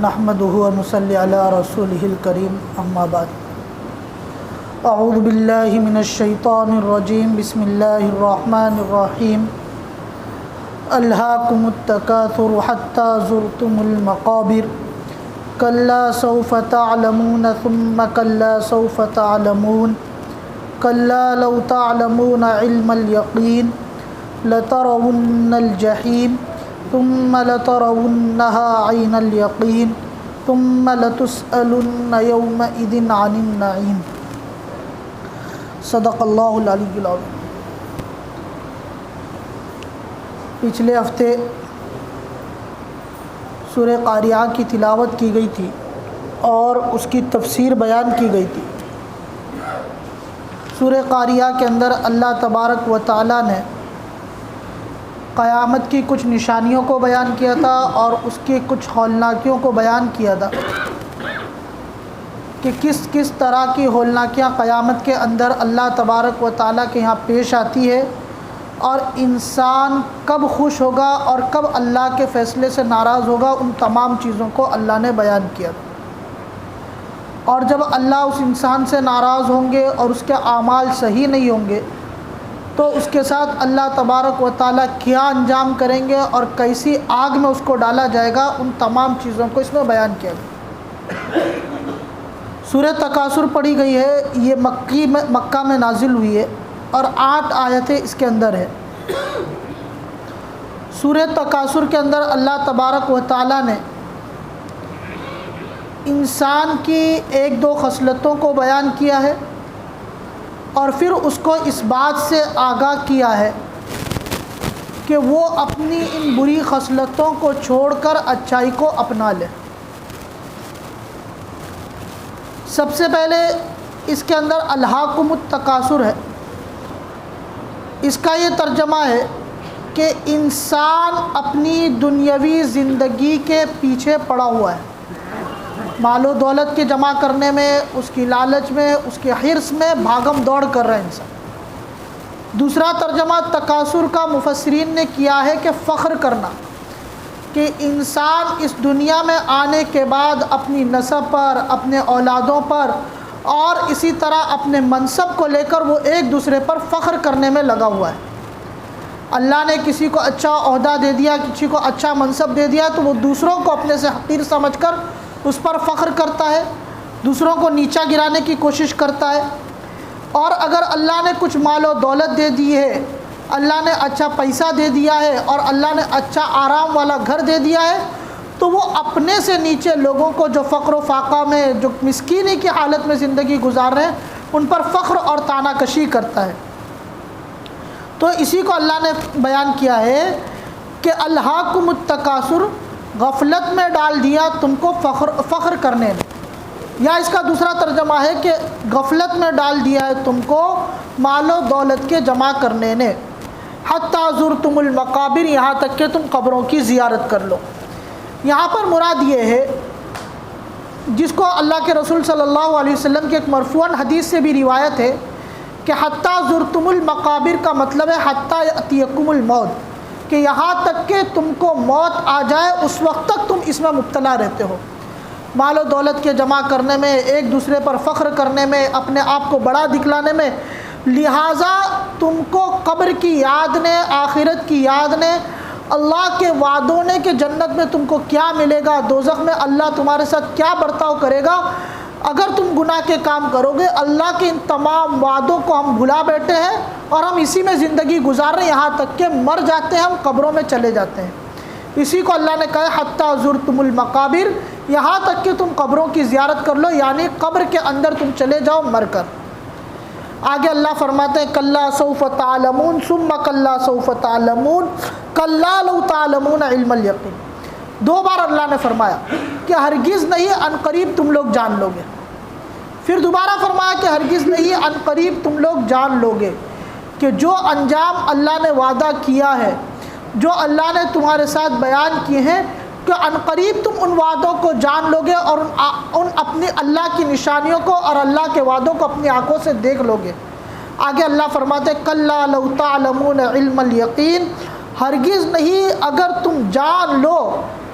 نحمدہ و نصلی علی رسولہ الکریم اما بعد اعوذ باللہ من الشیطان الرجیم بسم اللہ الرحمن الرحیم الہاکم التکاثر حتی زرتم المقابر کلا سوف تعلمون ثم کلا سوف تعلمون کلا لو تعلمون علم الیقین لترون الجحیم ثم لترونها عین الیقین ثم لتسألن یومئذ عن النعیم۔ صدق اللہ العلی العظیم۔ پچھلے ہفتے سورہ قاریعہ کی تلاوت کی گئی تھی اور اس کی تفسیر بیان کی گئی تھی۔ سورہ قاریعہ کے اندر اللہ تبارک و تعالیٰ نے قیامت کی کچھ نشانیوں کو بیان کیا تھا اور اس کی کچھ ہولناکیوں کو بیان کیا تھا کہ کس طرح کی ہولناکیاں قیامت کے اندر اللہ تبارک و تعالیٰ کے یہاں پیش آتی ہے اور انسان کب خوش ہوگا اور کب اللہ کے فیصلے سے ناراض ہوگا، ان تمام چیزوں کو اللہ نے بیان کیا۔ اور جب اللہ اس انسان سے ناراض ہوں گے اور اس کے اعمال صحیح نہیں ہوں گے تو اس کے ساتھ اللہ تبارک و تعالیٰ کیا انجام کریں گے اور کیسی آگ میں اس کو ڈالا جائے گا، ان تمام چیزوں کو اس میں بیان کیا گیا۔ سورہ تکاثر پڑھی گئی ہے، یہ مکہ میں نازل ہوئی ہے اور 8 آیتیں اس کے اندر ہے۔ سورہ تکاثر کے اندر اللہ تبارک و تعالیٰ نے انسان کی 1-2 خصلتوں کو بیان کیا ہے اور پھر اس کو اس بات سے آگاہ کیا ہے کہ وہ اپنی ان بری خصلتوں کو چھوڑ کر اچھائی کو اپنا لے۔ سب سے پہلے اس کے اندر الہاکم التکاثر ہے، اس کا یہ ترجمہ ہے کہ انسان اپنی دنیاوی زندگی کے پیچھے پڑا ہوا ہے، مال و دولت کے جمع کرنے میں، اس کی لالچ میں، اس کے حرص میں بھاگم دوڑ کر رہا ہے انسان۔ دوسرا ترجمہ تکاثر کا مفسرین نے کیا ہے کہ فخر کرنا، کہ انسان اس دنیا میں آنے کے بعد اپنی نسب پر، اپنے اولادوں پر اور اسی طرح اپنے منصب کو لے کر وہ ایک دوسرے پر فخر کرنے میں لگا ہوا ہے۔ اللہ نے کسی کو اچھا عہدہ دے دیا، کسی کو اچھا منصب دے دیا تو وہ دوسروں کو اپنے سے حقیر سمجھ کر اس پر فخر کرتا ہے، دوسروں کو نیچا گرانے کی کوشش کرتا ہے۔ اور اگر اللہ نے کچھ مال و دولت دے دی ہے، اللہ نے اچھا پیسہ دے دیا ہے اور اللہ نے اچھا آرام والا گھر دے دیا ہے تو وہ اپنے سے نیچے لوگوں کو جو فقر و فاقہ میں، جو مسکینی کی حالت میں زندگی گزار رہے ہیں، ان پر فخر اور طعنہ کشی کرتا ہے۔ تو اسی کو اللہ نے بیان کیا ہے کہ الہاکم التکاثر، غفلت میں ڈال دیا تم کو فخر کرنے نے، یا اس کا دوسرا ترجمہ ہے کہ غفلت میں ڈال دیا ہے تم کو مال و دولت کے جمع کرنے نے، حتی زرتم المقابر، یہاں تک کہ تم قبروں کی زیارت کر لو۔ یہاں پر مراد یہ ہے، جس کو اللہ کے رسول صلی اللہ علیہ وسلم کی ایک مرفوعاً حدیث سے بھی روایت ہے کہ حتی زرتم المقابر کا مطلب ہے حتی یأتیکم الموت، کہ یہاں تک کہ تم کو موت آ جائے اس وقت تک تم اس میں مبتلا رہتے ہو، مال و دولت کے جمع کرنے میں، ایک دوسرے پر فخر کرنے میں، اپنے آپ کو بڑا دکھلانے میں۔ لہٰذا تم کو قبر کی یاد نے، آخرت کی یاد نے، اللہ کے وعدوں نے کہ جنت میں تم کو کیا ملے گا، دوزخ میں اللہ تمہارے ساتھ کیا برتاؤ کرے گا اگر تم گناہ کے کام کرو گے، اللہ کے ان تمام وعدوں کو ہم بھلا بیٹھے ہیں اور ہم اسی میں زندگی گزار رہے ہیں، یہاں تک کہ مر جاتے ہیں، ہم قبروں میں چلے جاتے ہیں۔ اسی کو اللہ نے کہا حتی زرتم المقابر، یہاں تک کہ تم قبروں کی زیارت کر لو، یعنی قبر کے اندر تم چلے جاؤ مر کر۔ آگے اللہ فرماتے ہیں کلا سوف تعلمون ثم کلا سوف تعلمون کلا لو تعلمون علم الیقین۔ 2 بار اللہ نے فرمایا کہ ہرگز نہیں، عن قریب تم لوگ جان لو گے۔ پھر دوبارہ فرمایا کہ ہرگز نہیں، عن قریب تم لوگ جان لو گے کہ جو انجام اللہ نے وعدہ کیا ہے، جو اللہ نے تمہارے ساتھ بیان کیے ہیں، کہ عن قریب تم ان وعدوں کو جان لو گے اور ان اپنی اللہ کی نشانیوں کو اور اللہ کے وعدوں کو اپنی آنکھوں سے دیکھ لو گے۔ آگے اللہ فرماتے کلا لو تعلمون علم الیقین، ہرگز نہیں اگر تم جان لو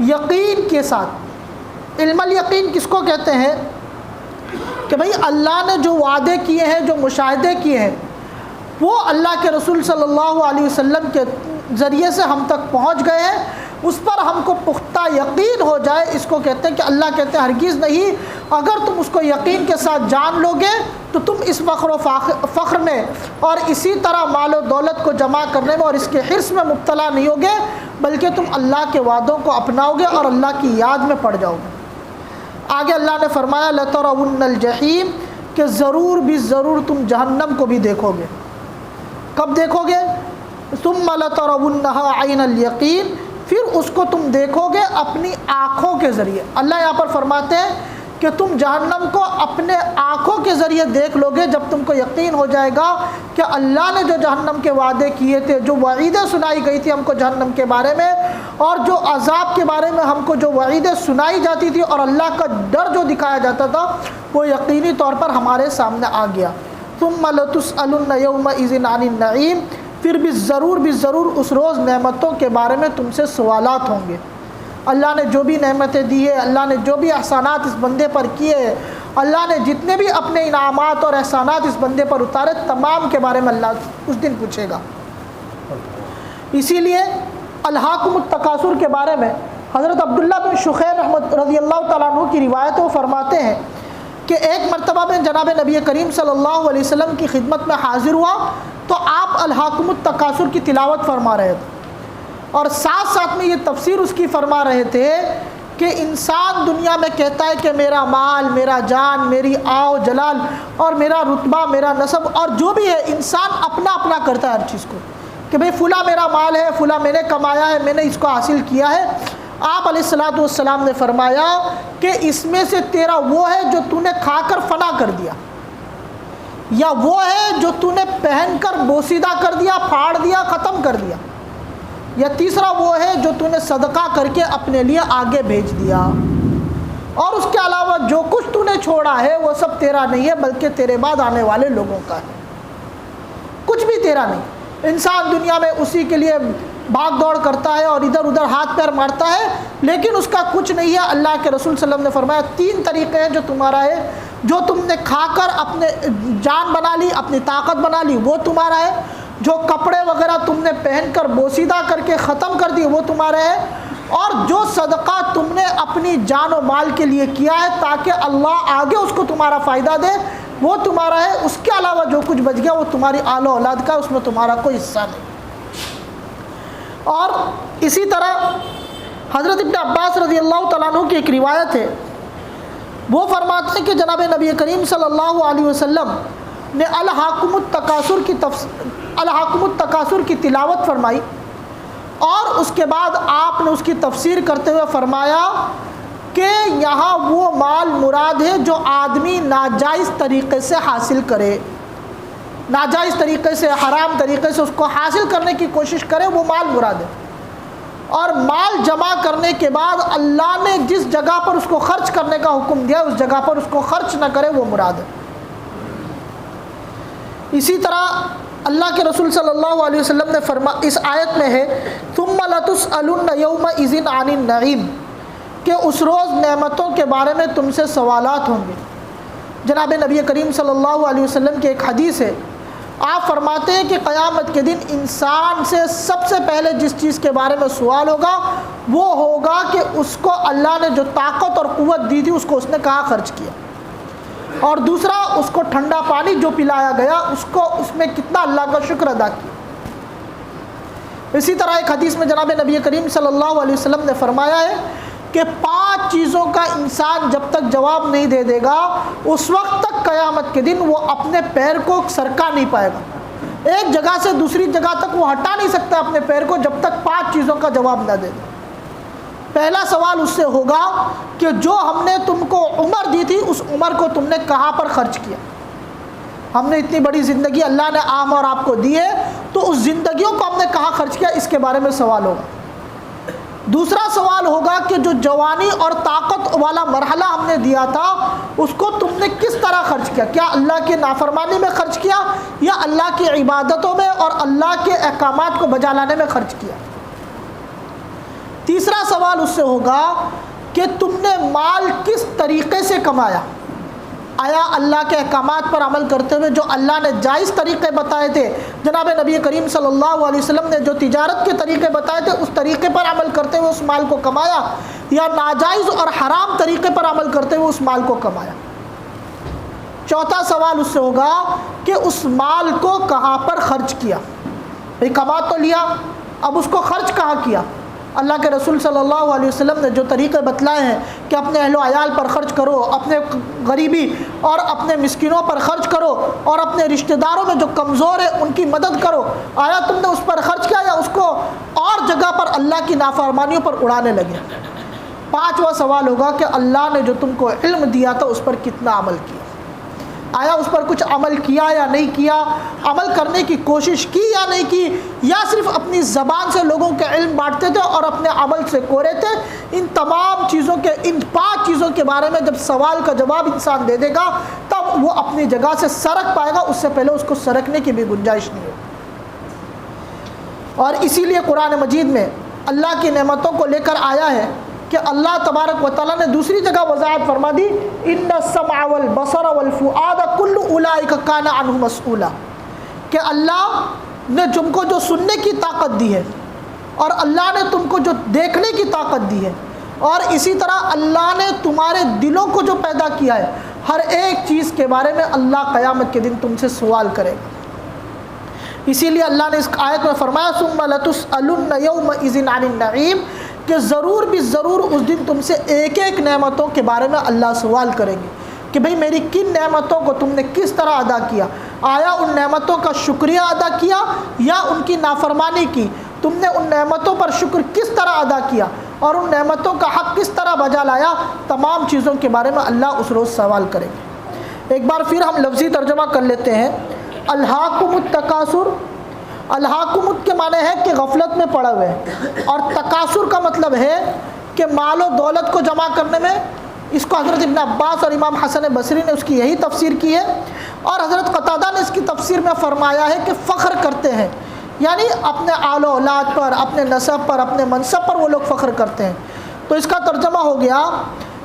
یقین کے ساتھ علم الیقین کس کو کہتے ہیں کہ بھئی اللہ نے جو وعدے کیے ہیں، جو مشاہدے کیے ہیں، وہ اللہ کے رسول صلی اللہ علیہ وسلم کے ذریعے سے ہم تک پہنچ گئے ہیں، اس پر ہم کو پختہ یقین ہو جائے، اس کو کہتے ہیں کہ اللہ کہتے ہیں ہرگز نہیں، اگر تم اس کو یقین کے ساتھ جان لو گے تو تم اس فخر و فخر میں اور اسی طرح مال و دولت کو جمع کرنے میں اور اس کے حرص میں مبتلا نہیں ہوگے، بلکہ تم اللہ کے وعدوں کو اپناؤ گے اور اللہ کی یاد میں پڑ جاؤ گے۔ آگے اللہ نے فرمایا لَتَرَوُنَّ الْجَحِيمَ کہ ضرور بھی ضرور تم جہنم کو بھی دیکھو گے۔ کب دیکھو گے؟ ثُمَّ لَتَرَوُنَّهَا عَيْنَ الْيَقِينِ پھر اس کو تم دیکھو گے اپنی آنکھوں کے ذریعے۔ اللہ یہاں پر فرماتے ہیں کہ تم جہنم کو اپنے آنکھوں کے ذریعے دیکھ لو گے جب تم کو یقین ہو جائے گا کہ اللہ نے جو جہنم کے وعدے کیے تھے، جو وعیدیں سنائی گئی تھی ہم کو جہنم کے بارے میں، اور جو عذاب کے بارے میں ہم کو جو وعیدیں سنائی جاتی تھی اور اللہ کا ڈر جو دکھایا جاتا تھا، وہ یقینی طور پر ہمارے سامنے آ گیا۔ ثُمَّ لَتُسْأَلُنَّ يَوْمَئِذٍ عَنِ النَّعِيمِ پھر بھی ضرور اس روز نعمتوں کے بارے میں تم سے سوالات ہوں گے۔ اللہ نے جو بھی نعمتیں دی ہے، اللہ نے جو بھی احسانات اس بندے پر کیے، اللہ نے جتنے بھی اپنے انعامات اور احسانات اس بندے پر اتارے، تمام کے بارے میں اللہ اس دن پوچھے گا۔ اسی لیے الہاکم التکاثر کے بارے میں حضرت عبداللہ بن شخیر رضی اللہ تعالیٰ عنہ کی روایت ہے، وہ فرماتے ہیں کہ ایک مرتبہ میں جناب نبی کریم صلی اللہ علیہ وسلم کی خدمت میں حاضر ہوا تو آپ الہاکم التکاثر کی تلاوت فرما رہے تھے، اور ساتھ ساتھ میں یہ تفسیر اس کی فرما رہے تھے کہ انسان دنیا میں کہتا ہے کہ میرا مال، میرا جان، میری آو جلال اور میرا رتبہ، میرا نسب اور جو بھی ہے، انسان اپنا اپنا کرتا ہے ہر چیز کو، کہ بھئی فلاں میرا مال ہے، فلاں میں نے کمایا ہے، میں نے اس کو حاصل کیا ہے۔ آپ علیہ الصلوۃ والسلام نے فرمایا کہ اس میں سے تیرا وہ ہے جو تو نے کھا کر فنا کر دیا، یا وہ ہے جو تو نے پہن کر بوسیدہ کر دیا، پھاڑ دیا، ختم کر دیا، یا تیسرا وہ ہے جو تو نے صدقہ کر کے اپنے لیے آگے بھیج دیا، اور اس کے علاوہ جو کچھ تو نے چھوڑا ہے وہ سب تیرا نہیں ہے بلکہ تیرے بعد آنے والے لوگوں کا ہے، کچھ بھی تیرا نہیں۔ انسان دنیا میں اسی کے لیے بھاگ دوڑ کرتا ہے اور ادھر ادھر ہاتھ پیر مارتا ہے، لیکن اس کا کچھ نہیں ہے۔ اللہ کے رسول صلی اللہ علیہ وسلم نے فرمایا 3 طریقے ہیں جو تمہارا ہے، جو تم نے کھا کر اپنے جان بنا لی، اپنی طاقت بنا لی، وہ تمہارا ہے، جو کپڑے وغیرہ تم نے پہن کر بوسیدہ کر کے ختم کر دی وہ تمہارے ہے، اور جو صدقہ تم نے اپنی جان و مال کے لیے کیا ہے تاکہ اللہ آگے اس کو تمہارا فائدہ دے، وہ تمہارا ہے۔ اس کے علاوہ جو کچھ بچ گیا وہ تمہاری آل و اولاد کا، اس میں تمہارا کوئی حصہ نہیں۔ اور اسی طرح حضرت ابن عباس رضی اللہ تعالیٰ عنہ کی ایک روایت ہے، وہ فرماتے ہیں کہ جناب نبی کریم صلی اللہ علیہ وسلم نے الہاکم التکاثر کی تلاوت فرمائی، اور اس کے بعد آپ نے اس کی تفسیر کرتے ہوئے فرمایا کہ یہاں وہ مال مراد ہے جو آدمی ناجائز طریقے سے حاصل کرے، ناجائز طریقے سے، حرام طریقے سے اس کو حاصل کرنے کی کوشش کرے، وہ مال مراد ہے۔ اور مال جمع کرنے کے بعد اللہ نے جس جگہ پر اس کو خرچ کرنے کا حکم دیا اس جگہ پر اس کو خرچ نہ کرے، وہ مراد ہے۔ اسی طرح اللہ کے رسول صلی اللہ علیہ وسلم نے اس آیت میں ہے ثُمَّ لَتُسْأَلُنَّ يَوْمَئِذٍ عَنِ النَّعِيمِ کہ اس روز نعمتوں کے بارے میں تم سے سوالات ہوں گے۔ جناب نبی کریم صلی اللہ علیہ وسلم کی ایک حدیث ہے، آپ فرماتے ہیں کہ قیامت کے دن انسان سے سب سے پہلے جس چیز کے بارے میں سوال ہوگا وہ ہوگا کہ اس کو اللہ نے جو طاقت اور قوت دی تھی اس کو اس نے کہاں خرچ کیا، اور دوسرا اس کو ٹھنڈا پانی جو پلایا گیا اس میں کتنا اللہ کا شکر ادا کیا۔ اسی طرح ایک حدیث میں جناب نبی کریم صلی اللہ علیہ وسلم نے فرمایا ہے کہ 5 چیزوں کا انسان جب تک جواب نہیں دے دے گا اس وقت تک قیامت کے دن وہ اپنے پیر کو سرکا نہیں پائے گا، ایک جگہ سے دوسری جگہ تک وہ ہٹا نہیں سکتا اپنے پیر کو جب تک 5 چیزوں کا جواب نہ دے دے۔ پہلا سوال اس سے ہوگا کہ جو ہم نے تم کو عمر دی تھی اس عمر کو تم نے کہاں پر خرچ کیا، ہم نے اتنی بڑی زندگی اللہ نے عام اور آپ کو دی ہے تو اس زندگیوں کو ہم نے کہاں خرچ کیا، اس کے بارے میں سوال ہوگا۔ دوسرا سوال ہوگا کہ جو جوانی اور طاقت والا مرحلہ ہم نے دیا تھا اس کو تم نے کس طرح خرچ کیا، کیا اللہ کے نافرمانی میں خرچ کیا یا اللہ کی عبادتوں میں اور اللہ کے احکامات کو بجا لانے میں خرچ کیا۔ تیسرا سوال اس سے ہوگا کہ تم نے مال کس طریقے سے کمایا؟ آیا اللہ کے احکامات پر عمل کرتے ہوئے جو اللہ نے جائز طریقے بتائے تھے، جناب نبی کریم صلی اللہ علیہ وسلم نے جو تجارت کے طریقے بتائے تھے اس طریقے پر عمل کرتے ہوئے اس مال کو کمایا، یا ناجائز اور حرام طریقے پر عمل کرتے ہوئے اس مال کو کمایا؟ چوتھا سوال اس سے ہوگا کہ اس مال کو کہاں پر خرچ کیا؟ بھئی کما تو لیا، اب اس کو خرچ کہاں کیا؟ اللہ کے رسول صلی اللہ علیہ وسلم نے جو طریقے بتلائے ہیں کہ اپنے اہل و عیال پر خرچ کرو، اپنے غریبی اور اپنے مسکینوں پر خرچ کرو، اور اپنے رشتہ داروں میں جو کمزور ہے ان کی مدد کرو، آیا تم نے اس پر خرچ کیا یا اس کو اور جگہ پر اللہ کی نافرمانیوں پر اڑانے لگے؟ پانچواں سوال ہوگا کہ اللہ نے جو تم کو علم دیا تھا اس پر کتنا عمل کیا؟ آیا اس پر کچھ عمل کیا یا نہیں کیا؟ عمل کرنے کی کوشش کی یا نہیں کی؟ یا صرف اپنی زبان سے لوگوں کے علم بانٹتے تھے اور اپنے عمل سے کورے تھے؟ ان تمام چیزوں کے، ان 5 چیزوں کے بارے میں جب سوال کا جواب انسان دے دے گا تب وہ اپنی جگہ سے سرک پائے گا، اس سے پہلے اس کو سرکنے کی بھی گنجائش نہیں ہے۔ اور اسی لیے قرآن مجید میں اللہ کی نعمتوں کو لے کر آیا ہے کہ اللہ تبارک و تعالیٰ نے دوسری جگہ وضاحت فرما دی، ان السمع والبصر والفؤاد کل اولئک کان عنہ مسئولا، کہ اللہ نے تم کو جو سننے کی طاقت دی ہے، اور اللہ نے تم کو جو دیکھنے کی طاقت دی ہے، اور اسی طرح اللہ نے تمہارے دلوں کو جو پیدا کیا ہے، ہر ایک چیز کے بارے میں اللہ قیامت کے دن تم سے سوال کرے گا۔ اسی لیے اللہ نے اس آیت میں فرمایا ثم لتسألن یومئذ عن النعیم، کہ ضرور بھی ضرور اس دن تم سے ایک ایک نعمتوں کے بارے میں اللہ سوال کریں گے کہ بھئی میری کن نعمتوں کو تم نے کس طرح ادا کیا؟ آیا ان نعمتوں کا شکریہ ادا کیا یا ان کی نافرمانی کی؟ تم نے ان نعمتوں پر شکر کس طرح ادا کیا اور ان نعمتوں کا حق کس طرح بجا لایا؟ تمام چیزوں کے بارے میں اللہ اس روز سوال کریں گے۔ ایک بار پھر ہم لفظی ترجمہ کر لیتے ہیں۔ الہاکم التکاثر، الہاکم کے معنی ہے کہ غفلت میں پڑے ہوئے ہیں، اور تکاثر کا مطلب ہے کہ مال و دولت کو جمع کرنے میں۔ اس کو حضرت ابن عباس اور امام حسن بصری نے اس کی یہی تفسیر کی ہے، اور حضرت قتادہ نے اس کی تفسیر میں فرمایا ہے کہ فخر کرتے ہیں، یعنی اپنے آل و اولاد پر، اپنے نسب پر، اپنے منصب پر وہ لوگ فخر کرتے ہیں۔ تو اس کا ترجمہ ہو گیا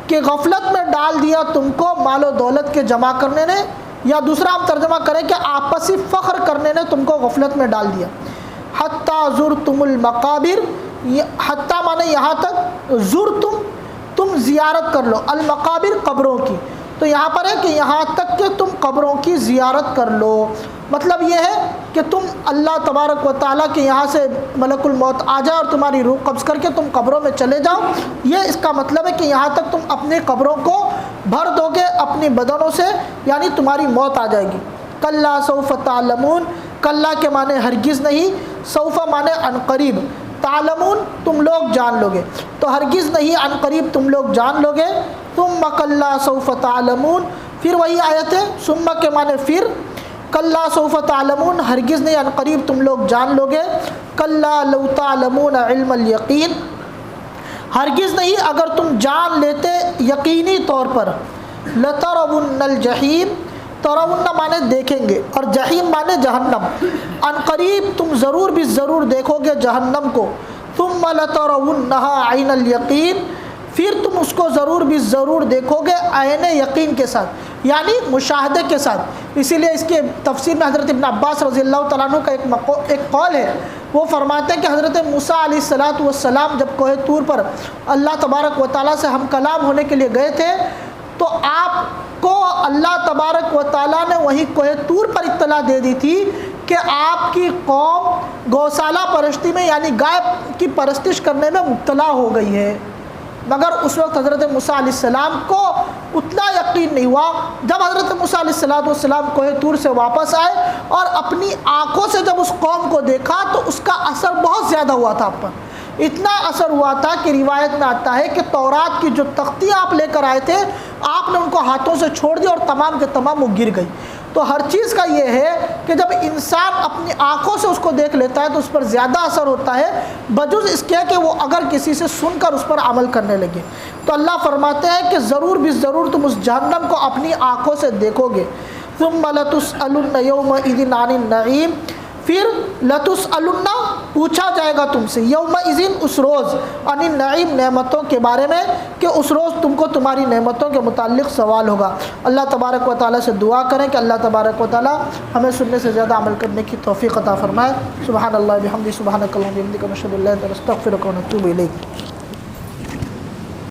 کہ غفلت میں ڈال دیا تم کو مال و دولت کے جمع کرنے نے، یا دوسرا ہم ترجمہ کریں کہ آپسی فخر کرنے نے تم کو غفلت میں ڈال دیا۔ حتیٰ زرتم المقابر، حتیٰ مانے یہاں تک، زرتم تم زیارت کر لو، المقابر قبروں کی، تو یہاں پر ہے کہ یہاں تک کہ تم قبروں کی زیارت کر لو۔ مطلب یہ ہے کہ تم اللہ تبارک و تعالیٰ کے یہاں سے ملک الموت آ جائے اور تمہاری روح قبض کر کے تم قبروں میں چلے جاؤ، یہ اس کا مطلب ہے کہ یہاں تک تم اپنی قبروں کو بھر دو گے اپنی بدنوں سے، یعنی تمہاری موت آ جائے گی۔ کلا سوف تعلمون، کلا کے معنی ہرگز نہیں، سوف معنی ان قریب، تعلمون تم لوگ جان لو گے، تو ہرگز نہیں ان قریب تم لوگ جان لو گے۔ ثم کلا سوف تعلمون، پھر وہی آیت ہے، ثم کے معنی پھر، کلا سوف تعلمون ہرگز نہیں ان قریب تم لوگ جان لو گے۔ کلا لو تعلمون علم الیقین، ہرگز نہیں اگر تم جان لیتے یقینی طور پر، لترون الجحیم، ترون مانے دیکھیں گے اور جحیم مانے جہنم، ان قریب تم ضرور بھی ضرور دیکھو گے جہنم کو۔ ثم لترونها عین الیقین، پھر تم اس کو ضرور بھی ضرور دیکھو گے عین یقین کے ساتھ، یعنی مشاہدے کے ساتھ۔ اسی لیے اس کے تفسیر میں حضرت ابن عباس رضی اللہ تعالیٰ عنہ کا ایک قول ہے، وہ فرماتے ہیں کہ حضرت موسیٰ علیہ السلام جب کوہ طور پر اللہ تبارک و تعالیٰ سے ہم کلام ہونے کے لیے گئے تھے، تو آپ کو اللہ تبارک و تعالیٰ نے وہی کوہ طور پر اطلاع دے دی تھی کہ آپ کی قوم گوشالہ پرستی میں، یعنی گائے کی پرستش کرنے میں مبتلا ہو گئی ہے۔ مگر اس وقت حضرت موسیٰ علیہ السلام کو اتنا یقین نہیں ہوا۔ جب حضرت موسیٰ علیہ السلام کوہ طور سے واپس آئے اور اپنی آنکھوں سے جب اس قوم کو دیکھا تو اس کا اثر بہت زیادہ ہوا تھا آپ پر، اتنا اثر ہوا تھا کہ روایت میں آتا ہے کہ تورات کی جو تختی آپ لے کر آئے تھے آپ نے ان کو ہاتھوں سے چھوڑ دیا اور تمام کے تمام وہ گر گئی۔ تو ہر چیز کا یہ ہے کہ جب انسان اپنی آنکھوں سے اس کو دیکھ لیتا ہے تو اس پر زیادہ اثر ہوتا ہے بجز اس کے کہ وہ اگر کسی سے سن کر اس پر عمل کرنے لگے۔ تو اللہ فرماتے ہیں کہ ضرور بھی ضرور تم اس جہنم کو اپنی آنکھوں سے دیکھو گے۔ ثم لتسألن یومئذ عن النعیم، پھر لتسألن پوچھا جائے گا تم سے، یومئذ اس روز، عن النعیم نعمتوں کے بارے میں، کہ اس روز تم کو تمہاری نعمتوں کے متعلق سوال ہوگا۔ اللہ تبارک و تعالیٰ سے دعا کریں کہ اللہ تبارک و تعالیٰ ہمیں سننے سے زیادہ عمل کرنے کی توفیق عطا فرمائے۔ سبحان اللہ بحمدہ، سبحانک اللہم وبحمدک، نشہد ان لا الہ الا انت، نستغفرک و نتوب الیک۔